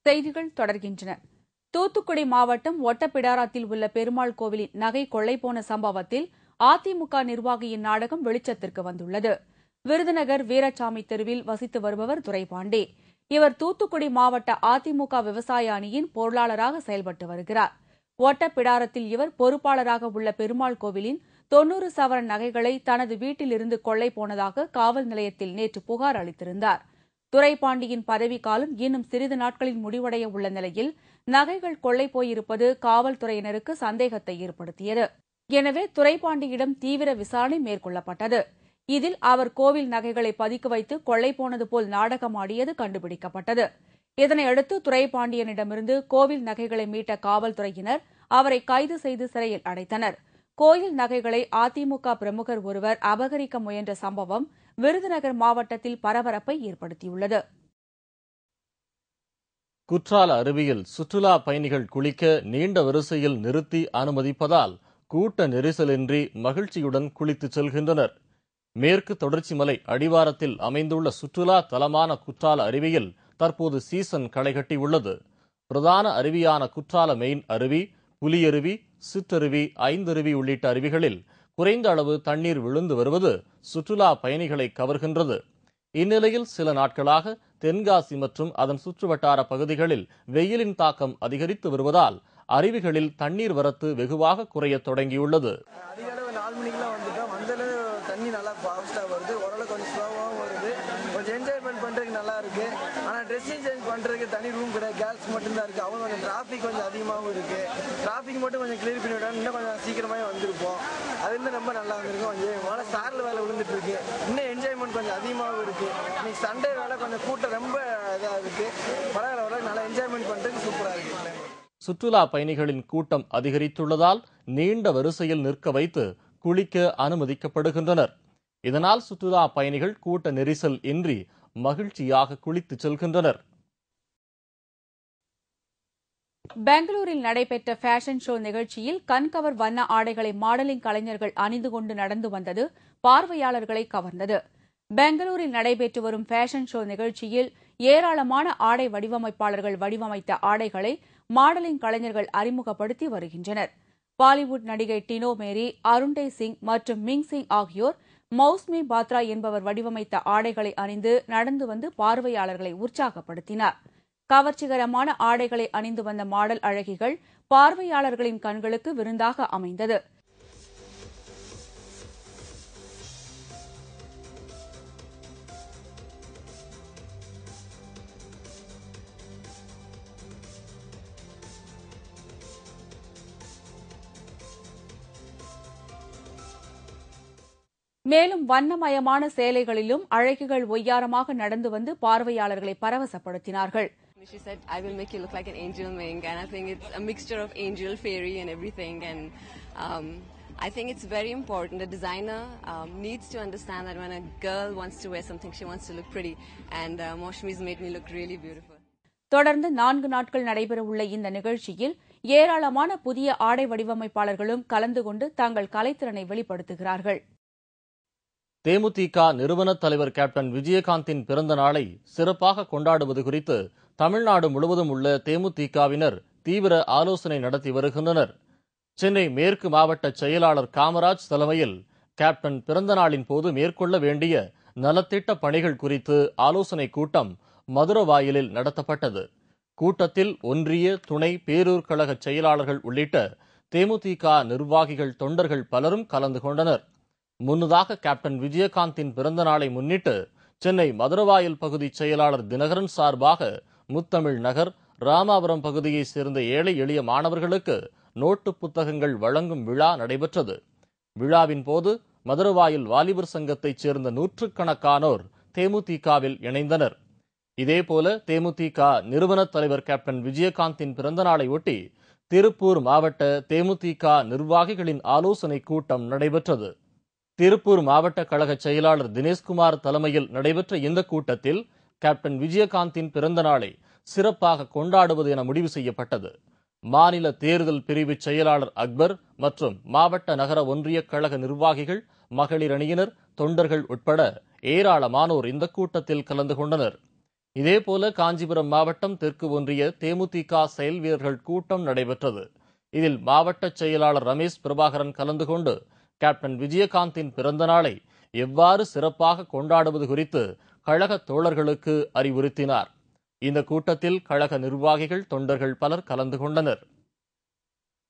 செய்திகள் தொடர்கின்றன. தூத்துக்குடி மாவட்டம் ஒட்டப்பிடாரத்தில் உள்ள பெருமாள் கோவிலின் நகை கொள்ளை போன சம்பவத்தில் அதிமுக நிர்வாகியின் நாடகம் வெளிச்சத்திற்கு வந்துள்ளது. விருதுநகர் வீரசாமி தெருவில் வசித்து வருபவர் துரைபாண்டி. இவர் தூத்துக்குடி மாவட்ட அதிமுக விவசாய அணியின் பொருளாளராக செயல்பட்டு வருகிறார். ஒட்டப்பிடாரத்தில் இவர் பொறுப்பாளராக உள்ள பெருமாள் கோவிலின் 90 சவரன் நகைகளை தனது வீட்டிலிருந்து கொள்ளை போனதாக காவல் நிலையத்தில் நேற்று புகார் அளித்திருந்தார். துரைபாண்டியின் பதவிக்காலம் இன்னும் சிறிது நாட்களில் முடிவடைய உள்ள நிலையில் நகைகள் கொள்ளை போயிருப்பது காவல்துறையினருக்கு சந்தேகத்தை ஏற்படுத்தியது. எனவே துரைபாண்டியிடம் தீவிர விசாரணை மேற்கொள்ளப்பட்டது. இதில் அவர் கோவில் நகைகளை பதுக்கி வைத்து கொள்ளை போனது போல் நாடகமாடியது கண்டுபிடிக்கப்பட்டது. இதனையடுத்து துரைபாண்டியனிடமிருந்து கோவில் நகைகளை மீட்ட காவல்துறையினர் அவரை கைது செய்து சிறையில் அடைத்தனர். கோயில் நகைகளை அதிமுக பிரமுகர் ஒருவர் அபகரிக்க முயன்ற சம்பவம் விருதுநகர் மாவட்டத்தில் பரபரப்பை ஏற்படுத்தியுள்ளது. குற்றால அருவியில் சுற்றுலா பயணிகள் குளிக்க நீண்ட வரிசையில் நிறுத்தி அனுமதிப்பதால் கூட்ட நெரிசலின்றி மகிழ்ச்சியுடன் குளித்துச் செல்கின்றனர். மேற்கு தொடர்ச்சி மலை அடிவாரத்தில் அமைந்துள்ள சுற்றுலா தலமான குற்றால அருவியில் தற்போது சீசன் களைகட்டியுள்ளது. பிரதான அருவியான குற்றால மெயின் அருவி, புலியருவி, சிற்றருவி, ஐந்தருவி உள்ளிட்ட அருவிகளில் குறைந்த அளவு தண்ணீர் விழுந்து வருவது சுற்றுலா பயணிகளை கவர்கின்றது. இந்நிலையில் சில நாட்களாக தென்காசி மற்றும் அதன் சுற்றுவட்டார பகுதிகளில் வெயிலின் தாக்கம் அதிகரித்து வருவதால் அருவிகளில் தண்ணீர் வரத்து வெகுவாக குறைய தொடங்கியுள்ளது. தண்ணி நல்லா ஃபாஸ்டா வருது, ஓரளவுக்கு கொஞ்சம் ஸ்லோவாகவும் வருது, கொஞ்சம் என்ஜாய்மெண்ட் பண்றதுக்கு நல்லா இருக்கு. ஆனால் ட்ரெஸ்ஸிங் சேஞ்ச் பண்றதுக்கு தனி ரூம் கிடையாது, கேர்ள்ஸ் மட்டும்தான் இருக்கு. அவங்க கொஞ்சம் டிராஃபிக் கொஞ்சம் அதிகமாகவும் இருக்கு. டிராஃபிக் மட்டும் கொஞ்சம் கிளியர் பண்ணி விட இன்னும் கொஞ்சம் சீக்கிரமாகவே வந்திருப்போம். அது வந்து ரொம்ப நல்லா இருந்திருக்கும். கொஞ்சம் மழை சாரில் வேலை விழுந்துட்டு இருக்கு, இன்னும் என்ஜாய்மெண்ட் கொஞ்சம் அதிகமாகவும் இருக்கு. இன்னைக்கு சண்டே வேலை கொஞ்சம் கூட்டம் ரொம்ப இதாக இருக்கு. பரவாயில்ல, வர நல்லா என்ஜாய்மெண்ட் பண்றதுக்கு சூப்பரா இருக்கு. சுற்றுலா பயணிகளின் கூட்டம் அதிகரித்துள்ளதால் நீண்ட வரிசையில் நிற்க வைத்து குளிக்க அனுமதிக்கப்படுகின்றனர். இதனால் சுற்றுலா பயணிகள் கூட்ட நெரிசல் இன்றி மகிழ்ச்சியாக குளித்து செல்கின்றனர். பெங்களூரில் நடைபெற்ற ஃபேஷன் ஷோ நிகழ்ச்சியில் கண்கவர் வண்ண ஆடைகளை மாடலிங் கலைஞர்கள் அணிந்து கொண்டு நடந்து வந்தது பார்வையாளர்களை கவர்ந்தது. பெங்களூரில் நடைபெற்று வரும் ஃபேஷன் ஷோ நிகழ்ச்சியில் ஏராளமான ஆடை வடிவமைப்பாளர்கள் வடிவமைத்த ஆடைகளை மாடலிங் கலைஞர்கள் அறிமுகப்படுத்தி வருகின்றனர். பாலிவுட் நடிகை டினோ மேரி, அருண்டே சிங் மற்றும் மிங் சிங் ஆகியோர் மௌஸ்மி பாத்ரா என்பவர் வடிவமைத்த ஆடைகளை அணிந்து நடந்து வந்து பார்வையாளர்களை உற்சாகப்படுத்தினார். கவர்ச்சிகரமான ஆடைகளை அணிந்து வந்த மாடல் அழகிகள் பார்வையாளர்களின் கண்களுக்கு விருந்தாக அமைந்தது. மேலும் வண்ணமயமான சேலைகளிலும் அழகிகள் ஒய்யாரமாக நடந்து வந்து பார்வையாளர்களை பரவசப்படுத்தினார்கள். She said, I will make you look like an angel, Ming, and I think it's a mixture of angel, fairy and everything, and I think it's very important. The designer needs to understand that when a girl wants to wear something, she wants to look pretty, and Maushmi's made me look really beautiful. தொடர்ந்து 4 நாட்கள் நடைபெறவுள்ள இந்த நிகழ்ச்சியில் ஏராளமான புதிய ஆடை வடிவமைப்பாளர்களும் கலந்து கொண்டு தங்கள் கலைத்திறனை வெளிப்படுத்துகிறார்கள். தேமுதிக நிறுவன தலைவர் கேப்டன் விஜயகாந்தின் பிறந்த நாளை சிறப்பாக கொண்டாடுவது குறித்து தமிழ்நாடு முழுவதும் உள்ள தேமுதிகவினர் தீவிர ஆலோசனை நடத்தி வருகின்றனர். சென்னை மேற்கு மாவட்ட செயலாளர் காமராஜ் தலைமையில் கேப்டன் பிறந்த நாளின் போது மேற்கொள்ள வேண்டிய நலத்திட்ட பணிகள் குறித்து ஆலோசனை கூட்டம் மதுரவாயலில் நடத்தப்பட்டது. கூட்டத்தில் ஒன்றிய, துணை, பேரூர் கழக செயலாளர்கள் உள்ளிட்ட தேமுதிக நிர்வாகிகள், தொண்டர்கள் பலரும் கலந்து கொண்டனர். முன்னதாக கேப்டன் விஜயகாந்தின் பிறந்த நாளை முன்னிட்டு சென்னை மதுரவாயல் பகுதி செயலாளர் தினகரன் சார்பாக முத்தமிழ் நகர், ராமாபுரம் பகுதியைச் சேர்ந்த ஏழை எளிய மாணவர்களுக்கு நோட்டு புத்தகங்கள் வழங்கும் விழா நடைபெற்றது. விழாவின் போது மதுரவாயல் வாலிபர் சங்கத்தைச் சேர்ந்த நூற்றுக்கணக்கானோர் தேமுதிகவில் இணைந்தனர். இதேபோல தேமுதிக நிறுவன தலைவர் கேப்டன் விஜயகாந்தின் பிறந்த நாளை ஒட்டி திருப்பூர் மாவட்ட தேமுதிக நிர்வாகிகளின் ஆலோசனை கூட்டம் நடைபெற்றது. திருப்பூர் மாவட்ட கழக செயலாளர் தினேஷ்குமார் தலைமையில் நடைபெற்ற இந்த கூட்டத்தில் கேப்டன் விஜயகாந்தின் பிறந்த நாளை சிறப்பாக கொண்டாடுவது என முடிவு செய்யப்பட்டது. மாநில தேர்தல் பிரிவு செயலாளர் அக்பர் மற்றும் மாவட்ட நகர ஒன்றிய கழக நிர்வாகிகள், மகளிர் அணியினர், தொண்டர்கள் உட்பட ஏராளமானோர் இந்த கூட்டத்தில் கலந்து கொண்டனர். இதேபோல காஞ்சிபுரம் மாவட்டம் தெற்கு ஒன்றிய தேமுதிக செயல் வீரர்கள் கூட்டம் நடைபெற்றது. இதில் மாவட்ட செயலாளர் ரமேஷ் பிரபாகரன் கலந்து கொண்டு கேப்டன் விஜயகாந்தின் பிறந்த நாளை எவ்வாறு சிறப்பாக கொண்டாடுவது குறித்து கழக தோழர்களுக்கு அறிவுறுத்தினார். இந்த கூட்டத்தில் கழக நிர்வாகிகள், தொண்டர்கள் பலர் கலந்து கொண்டனர்.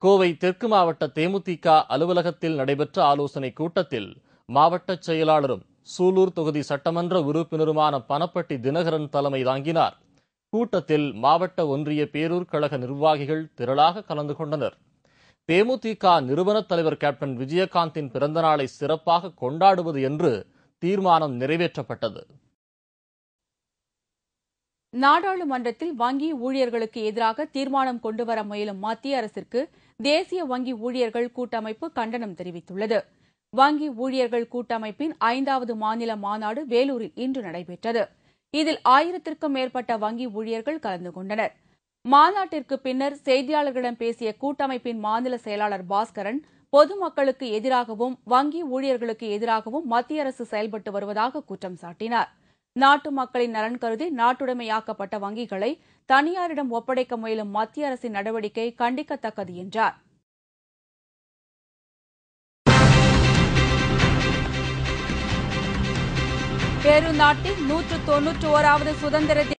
கோவை தெற்கு மாவட்ட தேமுதிக அலுவலகத்தில் நடைபெற்ற ஆலோசனைக் கூட்டத்தில் மாவட்ட செயலாளரும் சூலூர் தொகுதி சட்டமன்ற உறுப்பினருமான பனப்பட்டி தினகரன் தலைமை தாங்கினார். கூட்டத்தில் மாவட்ட ஒன்றிய பேரூர் கழக நிர்வாகிகள் திரளாக கலந்து கொண்டனர். தேமுதிக நிறுவன தலைவர் கேப்டன் விஜயகாந்தின் பிறந்த நாளை சிறப்பாக கொண்டாடுவது என்று தீர்மானம் நிறைவேற்றப்பட்டது. நாடாளுமன்றத்தில் வங்கி ஊழியர்களுக்கு எதிராக தீர்மானம் கொண்டுவர முயலும் மத்திய அரசிற்கு தேசிய வங்கி ஊழியர்கள் கூட்டமைப்பு கண்டனம் தெரிவித்துள்ளது. வங்கி ஊழியர்கள் கூட்டமைப்பின் 5வது மாநில மாநாடு வேலூரில் இன்று நடைபெற்றது. இதில் 1000த்திற்கும் மேற்பட்ட வங்கி ஊழியர்கள் கலந்து கொண்டனர். மாநாட்டிற்கு பின்னர் செய்தியாளர்களிடம் பேசிய கூட்டமைப்பின் மாநில செயலாளர் பாஸ்கரன், பொதுமக்களுக்கு எதிராகவும் வங்கி ஊழியர்களுக்கு எதிராகவும் மத்திய அரசு செயல்பட்டு வருவதாக குற்றம் சாட்டினார். நாட்டு மக்களின் நலன் கருதி நாட்டுடைமையாக்கப்பட்ட வங்கிகளை தனியாரிடம் ஒப்படைக்க முயலும் மத்திய அரசின் நடவடிக்கை கண்டிக்கத்தக்கது என்றார். பெரு நாட்டின் 191வது சுதந்திர